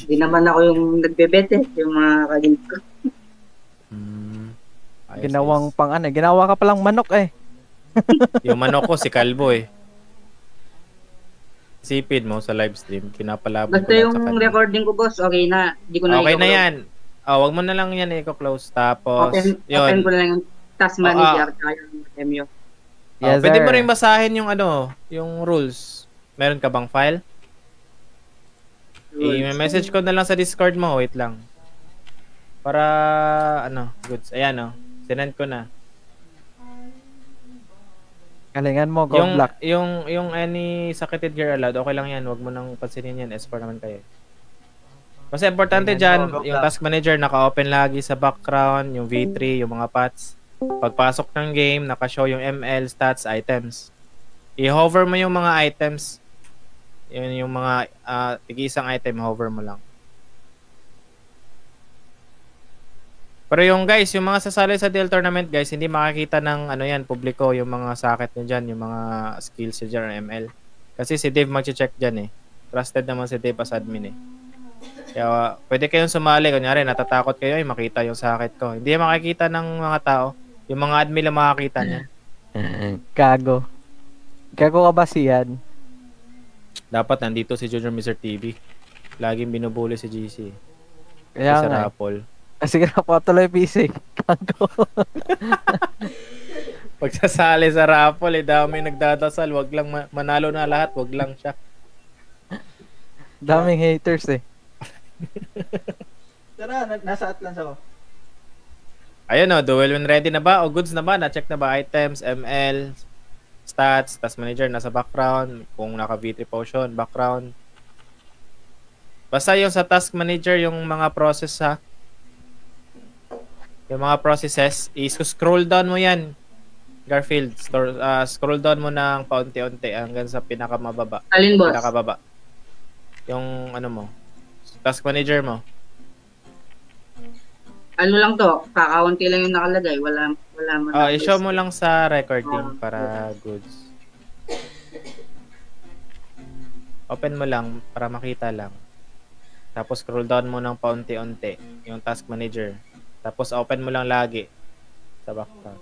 Hindi naman ako yung nagbebet eh, yung mga kagild ko. Ayos, Ginawang ayos. pang ano, ginawa ka palang manok eh. Yung manok ko, si Calvo eh. Sipid mo sa live stream, pinapalaban Basta ko lahat sa yung kanya. recording ko, boss, okay na. Hindi ko na Okay na i-close. yan. Oh, wag mo na lang yan i-close. Tapos, Open ko yun. na lang yung task Oh, manager at yung MU. Yes, pwede mo sir. rin basahin yung ano, yung rules. Meron ka bang file? I-message ko na lang sa Discord mo. Wait lang. Para, ano, goods. Ayan, oh. Sinend ko na. Galingan mo, go black. Yung any sakitted gear allowed, okay lang yan. Wag mo nang pansinin yan. S4 naman kayo. Kasi importante dyan, yung task manager naka-open lagi sa background, yung V3, yung mga paths. Pagpasok ng game, naka-show yung ML, stats, items. I-hover mo yung mga items. Yun yung mga tig-isang item, hover mo lang. Pero yung guys, yung mga sasali sa DL tournament guys, hindi makakita ng ano yan, publiko, yung mga sakit nyo dyan, yung mga skills nyo dyan, ML. Kasi si Dave mag-check dyan eh. Trusted naman si Dave as admin eh. Kaya pwede kayong sumali. Kunyari, natatakot kayo, ay makita yung sakit ko. Hindi makikita ng mga tao. Yung mga admin lang makakita niyan. Gago. Gago ka ba siyan? Dapat nandito si Junior Mr. TV. Laging binubuli si GC. Kaya Sa nga. Rapol. Sige na po, tuloy PC. Gago. Pagsasali sa Rapol, dami nagdadasal. Wag lang manalo na lahat. Wag lang siya. Daming haters eh. Tara, nasa Atlas ako. Ayun o, duel win ready na ba? O goods na ba? Na-check na ba? Items, ML, stats, task manager, nasa background. Kung naka V3 potion, background. Basta yung sa task manager, yung mga process ha. Yung mga processes, i-scroll down mo yan. Garfield, scroll down mo ng paunti-unti hanggang sa pinakamababa. Alin, boss? Pinakababa. Yung ano mo, task manager mo. Ano lang to, kakaunti lang yung nakalagay. Wala man. I-show mo lang sa recording para goods. Open mo lang para makita lang. Tapos scroll down mo ng paunti-unti yung task manager. Tapos open mo lang lagi sa background.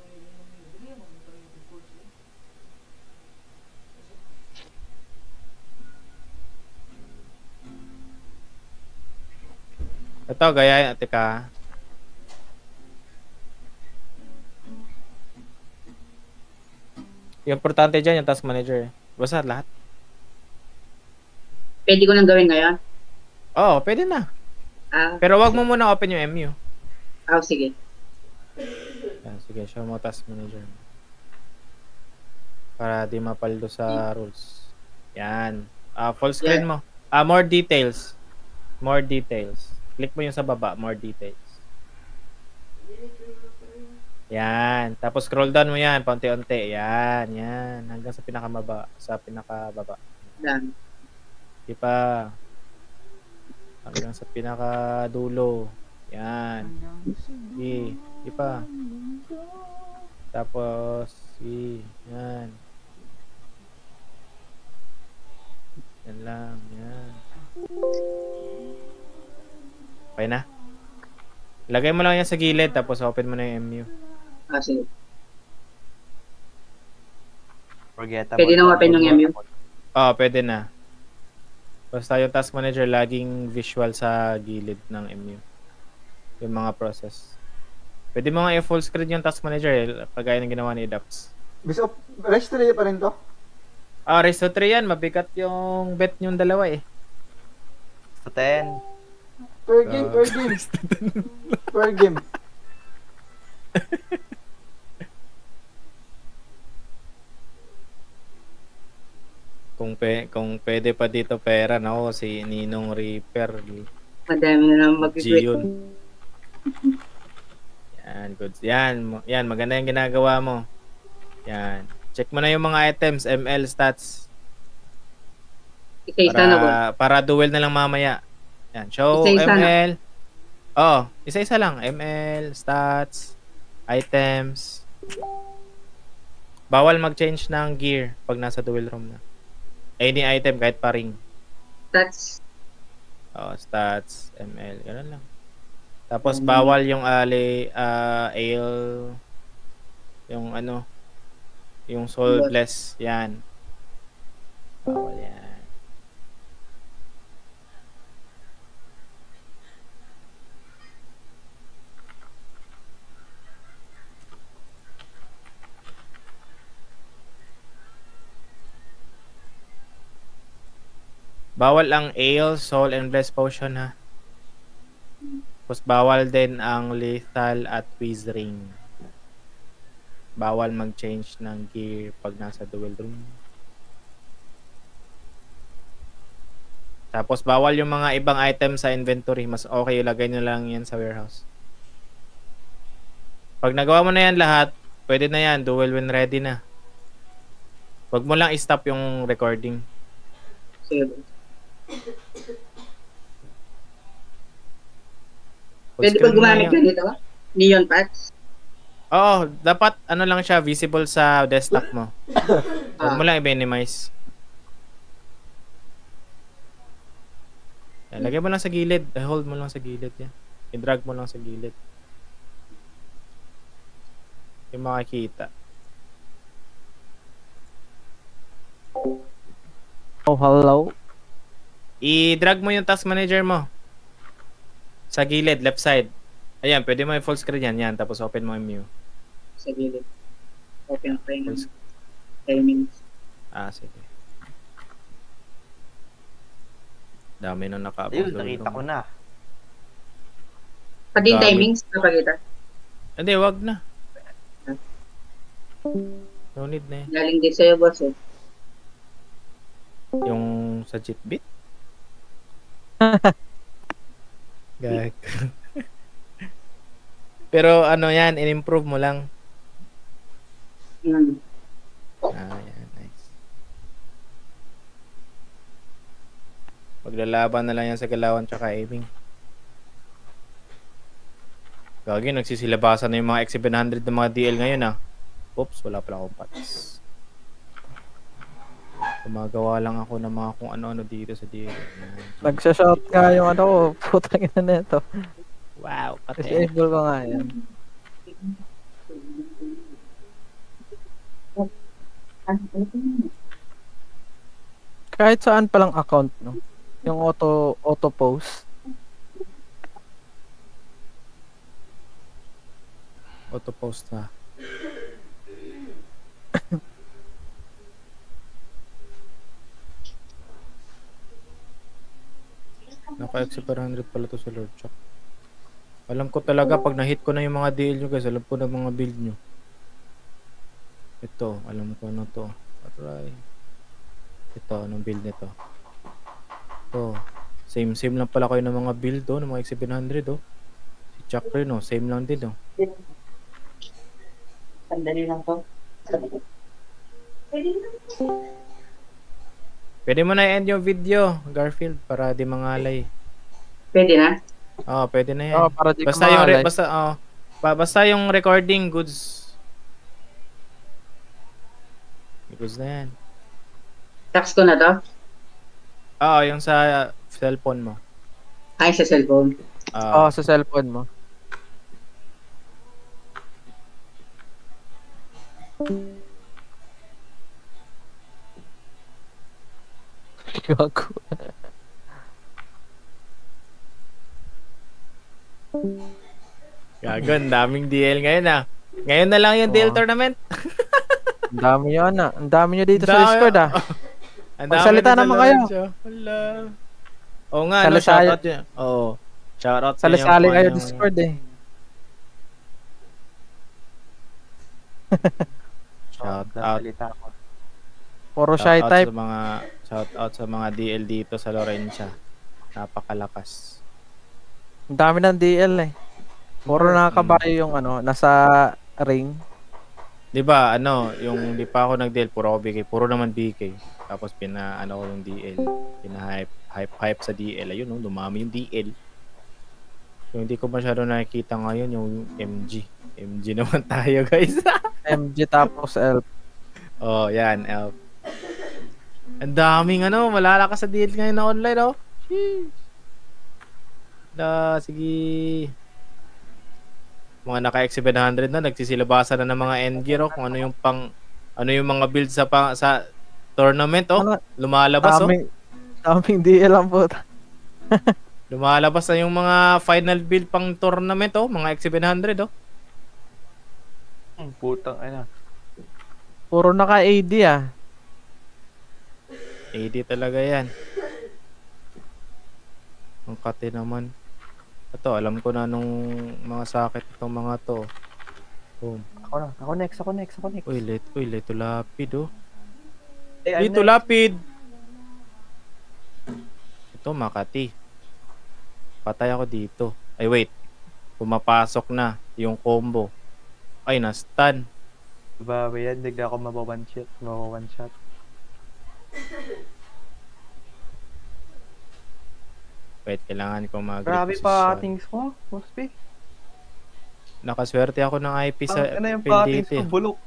Ito, gaya, teka. Yung importante dyan, yung task manager. Basta lahat. Pwede ko nang gawin ngayon? Oo, pwede na. Pero wag mo muna open yung MU. Sige. Yan, sige, show mo task manager. Para di mapaldo sa rules. Yan. Full screen mo. More details. More details. Click mo yung sa baba, more details. Yan. Tapos scroll down mo yan, paunti-unti. Yan, yan. Hanggang sa pinakababa. Done. Di pa. Hanggang sa pinakadulo. Yan. Di pa. Tapos, yan. Yan lang, yan. Okay na? Lagay mo lang yan sa gilid, tapos open mo na yung MU. Sige. Forgettable. Pwede na open yung MU? Pwede na. Basta yung task manager laging visual sa gilid ng MU. Yung mga process. Pwede mo nga i-full screen yung task manager kagaya ng ginawa ni Daps. Bishop, rest 3 pa rin to? Race to 3 yan. Mabigat yung bet yung dalawa eh. Sa 10. Per game. Per game. Kung pwede pa dito pera, nako si Ninong Reaper. Madami na lang mag-break. Yan, goods. Yan, maganda yung ginagawa mo. Yan. Check mo na yung mga items, ML, stats. Isa-isa na ba? Para duel na lang mamaya. Yan, show Isa-isa ML. Isa-isa lang. ML, stats, items. Bawal mag-change ng gear pag nasa duel room na. Any item, kahit pa ring. Stats, ML, ganun lang. Tapos bawal yung ale, yung ano, yung soul bless, yan. Bawal yan. Bawal ang ale, soul, and bless potion ha. Tapos bawal din ang lethal at wizarding. Bawal mag-change ng gear pag nasa duel room. Tapos bawal yung mga ibang items sa inventory. Mas okay ilagay nyo lang yan sa warehouse. Pag nagawa mo na yan lahat, pwede na yan. Duel when ready na. Wag mo lang i-stop yung recording. Sige. Pwede ba gumamit ganito? Neon patch? Oo, dapat ano lang siya, visible sa desktop mo. Huwag mo lang i-minimize. Yan, lagay mo lang sa gilid. Hold mo lang sa gilid yan. I-drag mo lang sa gilid. Yung makikita. Oh, hello. I-drag mo yung task manager mo. Sa gilid, left side. Ayan, pwede mo i-full screen yan. Yan, tapos open mo yung menu. Sa gilid. Open pa yung timings. Sige. Dami nung naka-upload. Ayun, nakita ko na. Pati yung timings, napakita. Hindi, wag na. No need na eh. Galing din sa'yo, boss eh. Yung sa Jitbit? Gag. Pero ano yan, in-improve mo lang. Hmm. Yan, nice. Paglalaban na lang yan sa galawan tsaka aiming. Gagi, nagsisilabasan na yung mga X700 ng mga DL ngayon ah. Oops, wala pala akong patis. Gumagawa lang ako ng mga kung ano-ano dito sa DL. Nagsha-shout nga yung ano ko. Putang ina na ito. Wow, pati. Disable ko nga yan. Kahit saan palang account, no? Yung auto post. Auto post na. Naka-X700 pala to sa Lord Chuck. Alam ko talaga pag na-hit ko na yung mga DL nyo guys, alam ko na mga build nyo. Ito, alam ko ano to. Aray. Ito, anong build nito? Ito. Same lang pala kayo ng mga build oh, ng mga X700 oh. Si Chuck rin oh, same lang din oh. Sandali lang to. Pwede mo na i-end yung video, Garfield, para di mangalay. Pwede na? Oo, pwede na yan. Oh, para di Basta yung basta yung recording goods. Goods na yan. Tax ko na to? Oo, yung sa cellphone mo. Ay, sa cellphone. Sa cellphone mo. Gago. Gago, ang daming DL ngayon ah. Ngayon na lang yung DL tournament. Ang dami nyo na. Ang dami nyo dito sa Dami. Discord ah. Ang dami Magsalita na naman sa kayo. Lorenzo. Wala. Oo nga, no, Salisali- shoutout yun. Oo. Shoutout yun Sali-sali yung kayo ano, Discord eh. Shout out. Salita ko. Puro shy Shoutout type. sa mga shoutout sa mga DL dito sa Lorencia. Napakalakas. Ang dami ng DL eh. Puro nakakabayo yung ano, nasa ring. 'Di ba? Ano, yung di pa ako nag-DL, puro ako BK, puro naman BK. Tapos ko yung DL. Hype sa DL. Ayun, no, dumami yung DL. Yung hindi ko masyado nakikita ngayon yung MG. MG naman tayo, guys. MG tapos Elf. Oh, yan, Elf. Ang daming malalakas sa DL ngayon na online, oh. Sheesh. Sige. Mga naka-X700 na, nagsisilabasan na ng mga end gear, oh. Kung ano yung mga build sa tournament, oh. Ano? Lumalabas, oh. Daming DL ang puta. Lumalabas na yung mga final build pang tournament, oh. Mga X700, oh. Putang ina. Puro naka-AD ah. AD talaga yan. Ang kate naman. Ito, alam ko na nung mga sakit itong mga to. Boom. Ako next. Uy, Leto Lapid, oh. Eh, Leto Lapid! Ito, Makati. Patay ako dito. Ay, wait. Pumapasok na yung combo. Ay, na-stun. Babae yan, hindi ako mabawan shot. Wait, kailangan ko Grabe pa ating ko, Mosby. Nakaswerte ako ng IP sa Ano yung patings ko, Pendite. bulok.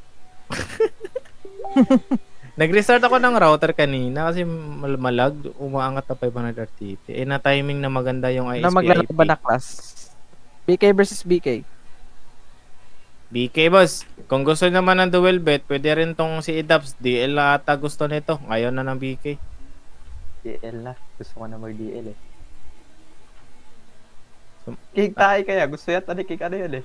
Nag-restart ako ng router kanina kasi malag, umaangat na 500 RTP. Eh, na-timing na maganda yung ISP Na maglaro ba na class? BK versus BK. BK, boss. Kung gusto naman ng dual bet, pwede rin tong si Idabs. DL na ata gusto nito. Ayaw na ng BK. DL na. Gusto ko na mag-DL eh. Kick tayo kaya. Gusto yata ni kick ano yun eh.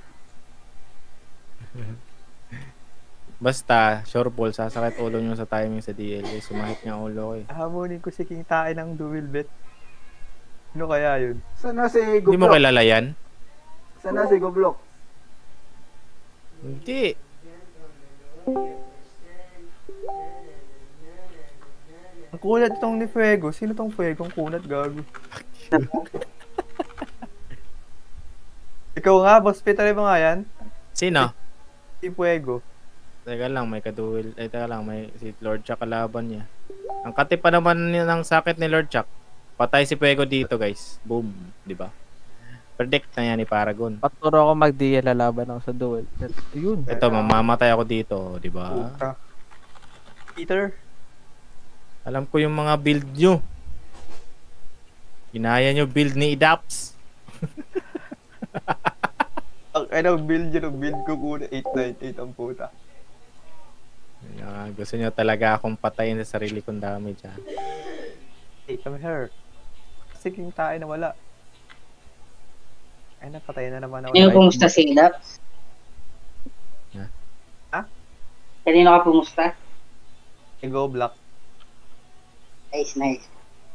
Basta, sure ball, sasakit ulo nyo sa timing sa DL. Sumahit niya ulo ko eh. Hamunin ko si King tayo ng dual bet. Ano kaya yun? Sana si Hindi mo Goblok. kilala yan? Sana si Goblok. Hindi. Ang kunat itong ni Fuego. Sino tong Fuego? Ang kunat, gago. Ikaw nga, boss. Peter mo nga yan. Sino? Si Fuego. Teka lang, may kaduel. Ay, teka lang, may si Lord Chuck kalaban niya. Ang kati pa naman ng sakit ni Lord Chuck. Patay si Fuego dito, guys. Boom. Di ba? Predict na yan ni Paragon. Paturo ako mag-DL, lalaban ako sa duel. Yun. Ito, mamamatay ako dito, di ba? Peter. Alam ko yung mga build nyo. Ginaya nyo build ni Idaps. Ang build yun. Ang build ko kuna 898 ang puta. Gusto nyo talaga akong patayin sa sarili kong damage, ha? Hey, come here. Kasi King tayo na wala. Ay, napatay na naman ako. Kanino pumusta si Daps? Ha? Kanino ka pumusta? Go black. Nice.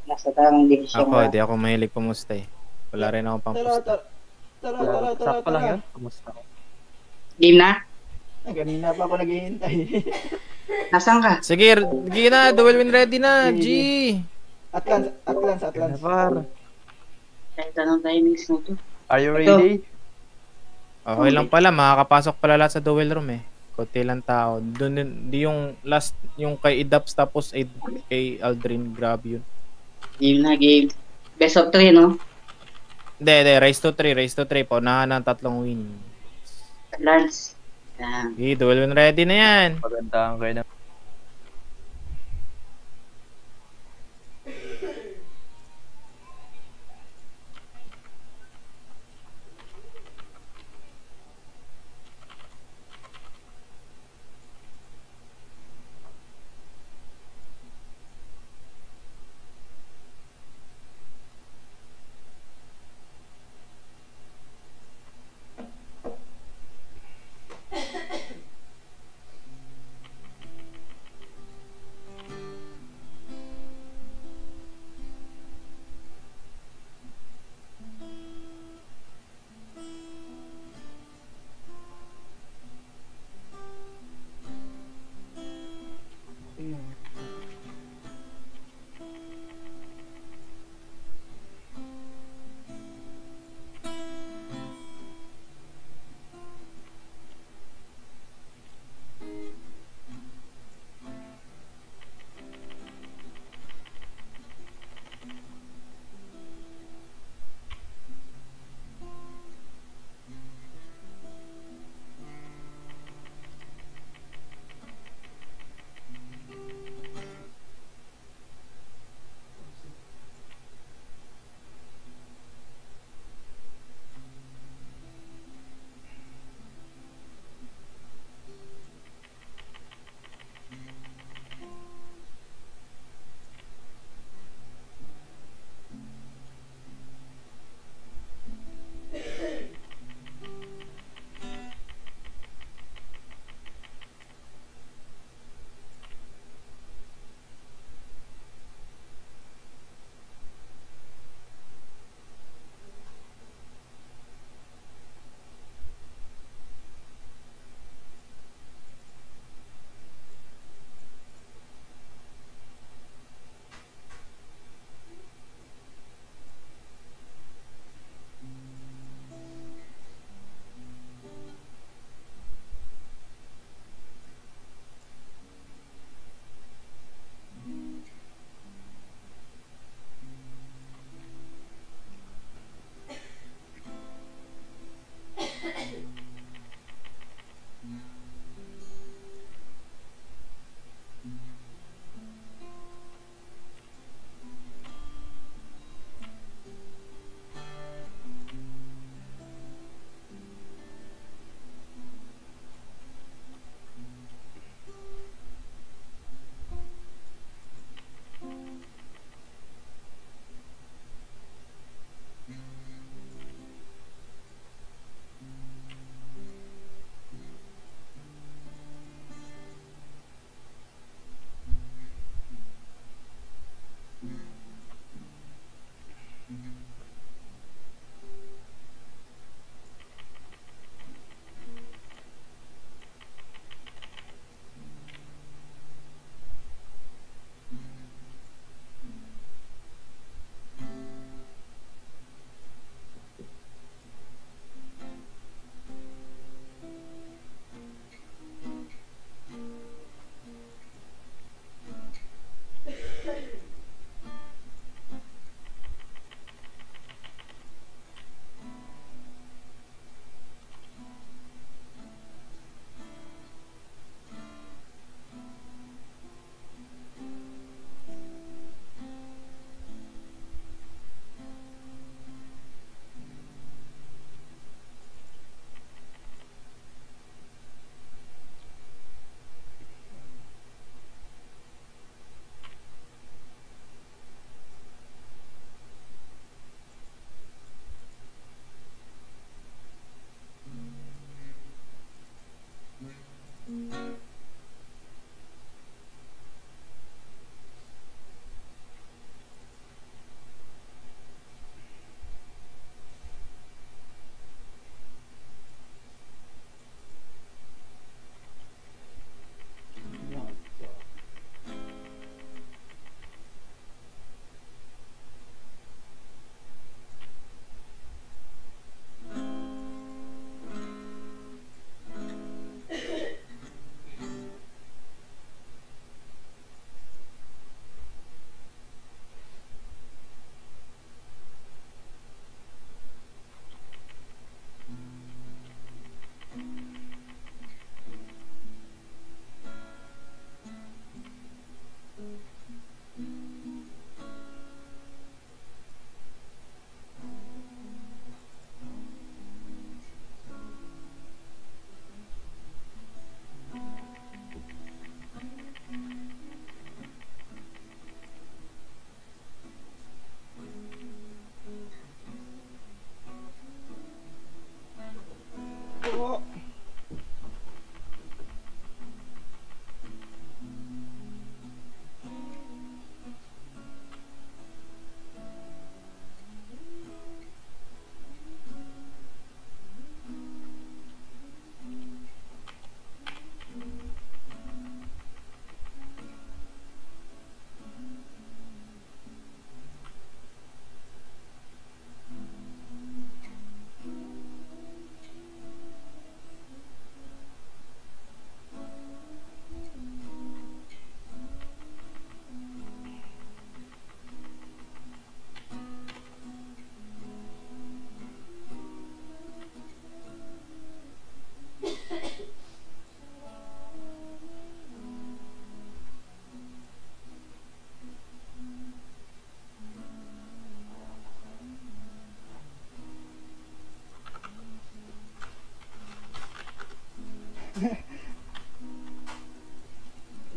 Nasa tamang division Ako, di ako mahilig pumusta eh. Wala rin akong pampusta. Tara. Sakto lang yun. Kumusta ako? Game na? Kanina pa ako naghihintay. Nasaan ka? Sige na, dual win ready na, G! Atlans. Par. Kahit anong timings na to. Are you Ito. ready? Okay lang pala, makakapasok pala lahat sa duel room eh. Kunti lang tao. Doon di yung last, yung kay Idaps tapos kay Aldrin, grabe yun. Game. Best of 3, no? Hindi, race to 3. Paunahan ng 3 win. Lance. Yan. Okay, dual win ready na yan. Pagandahan kayo na.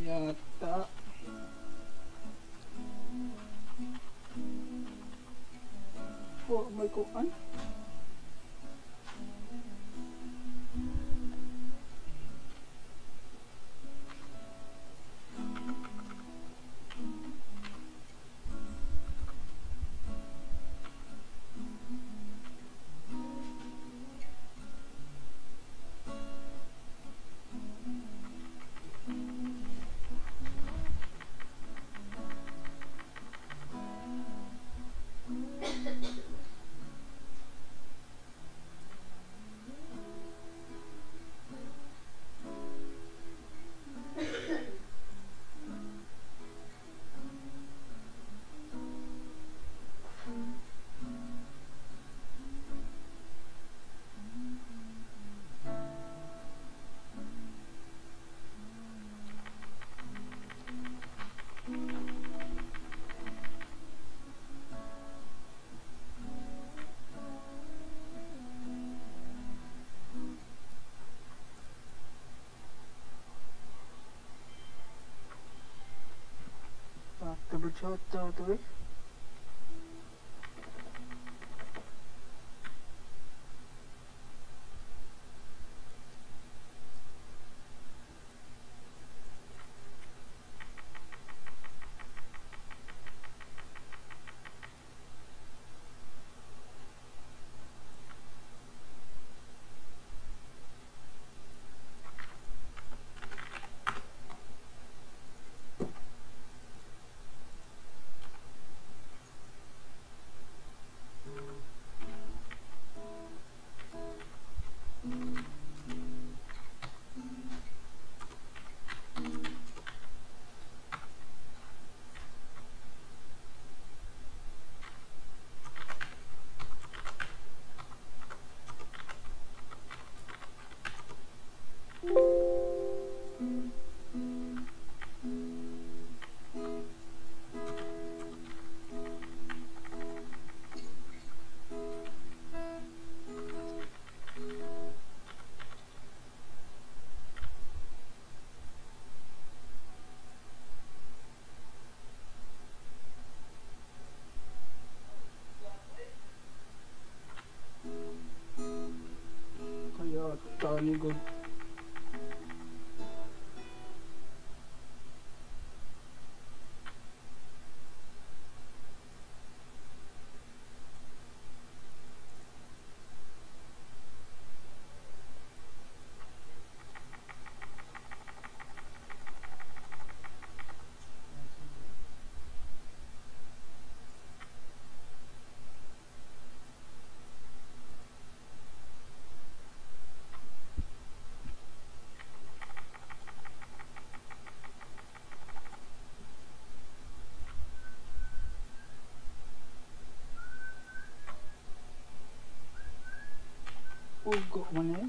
Yata. Oh, may kuan. Double shot daw to eh. Kaya tani good. Ugo man eh.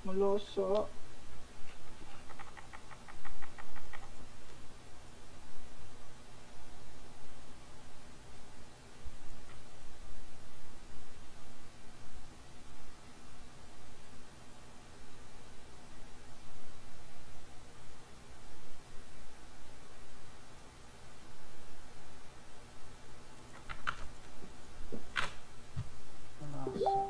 Maloso. Maloso.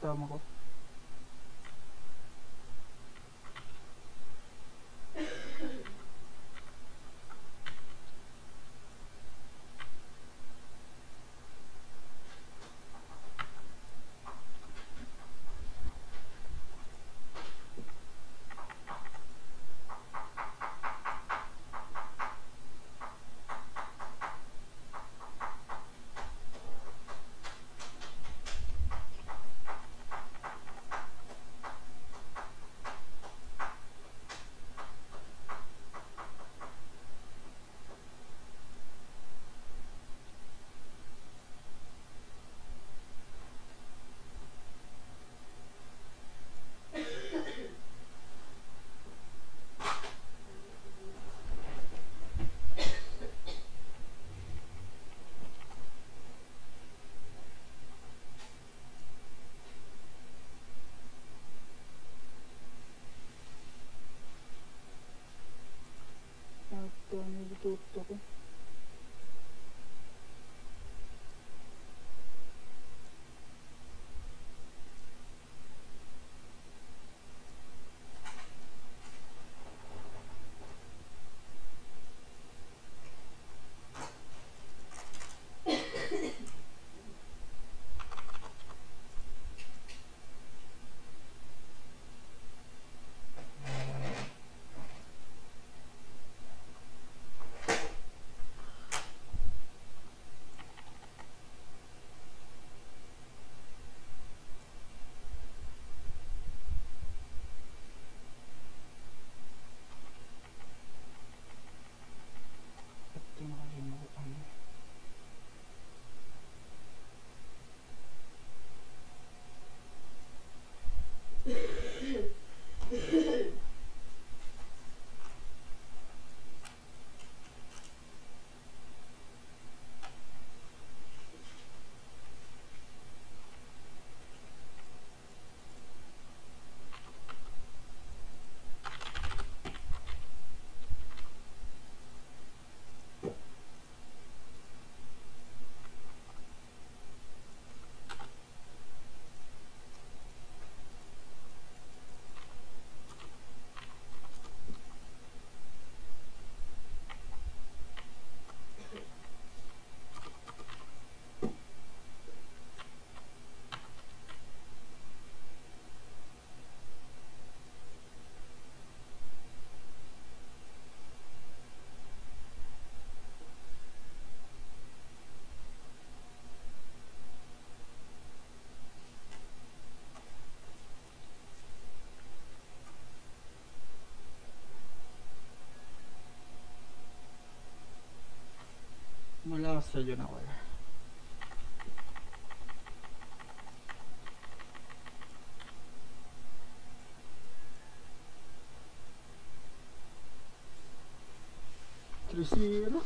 tama ko. Natuto ko. Ito nakalimutan mo. Mula sa dyan ako. Three zero.